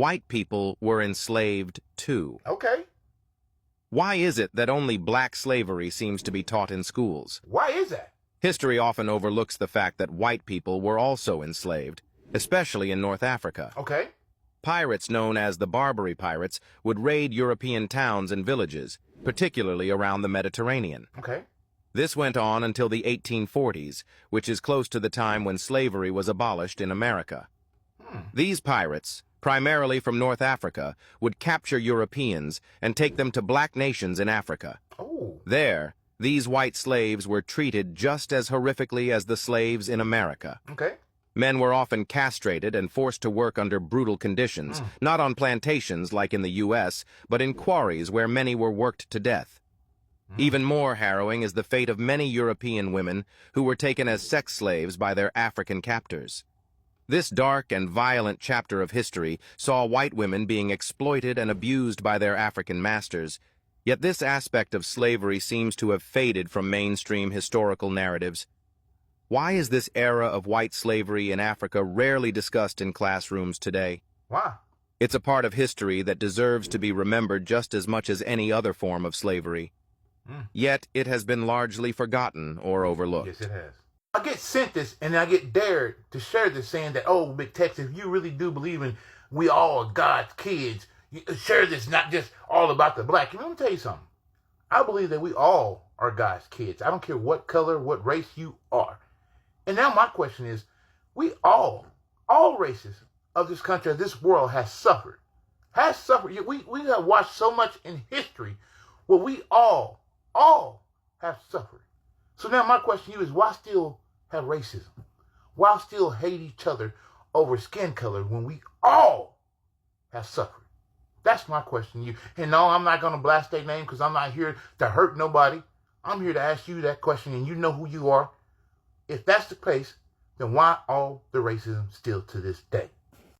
White people were enslaved too. Okay. Why is it that only black slavery seems to be taught in schools? Why is that? History often overlooks the fact that white people were also enslaved, especially in North Africa. Okay. Pirates known as the Barbary Pirates would raid European towns and villages, particularly around the Mediterranean. Okay. This went on until the 1840s, which is close to the time when slavery was abolished in America. These pirates, primarily from North Africa, would capture Europeans and take them to black nations in Africa. Oh. There, these white slaves were treated just as horrifically as the slaves in America. Okay. Men were often castrated and forced to work under brutal conditions, not on plantations like in the U.S., but in quarries where many were worked to death. Even more harrowing is the fate of many European women who were taken as sex slaves by their African captors. This dark and violent chapter of history saw white women being exploited and abused by their African masters, yet this aspect of slavery seems to have faded from mainstream historical narratives. Why is this era of white slavery in Africa rarely discussed in classrooms today? Why? It's a part of history that deserves to be remembered just as much as any other form of slavery. Yet it has been largely forgotten or overlooked. Yes, it has. I get sent this and I get dared to share this saying that, oh, Big Tex, if you really do believe in we all God's kids, you share this, not just all about the black. Let me tell you something. I believe that we all are God's kids. I don't care what color, what race you are. And now my question is, we all races of this country, of this world has suffered. We have watched so much in history where we all have suffered. So now my question to you is, why still have racism? Why still hate each other over skin color when we all have suffered? That's my question to you. And no, I'm not going to blast their name because I'm not here to hurt nobody. I'm here to ask you that question, and you know who you are. If that's the case, then why all the racism still to this day?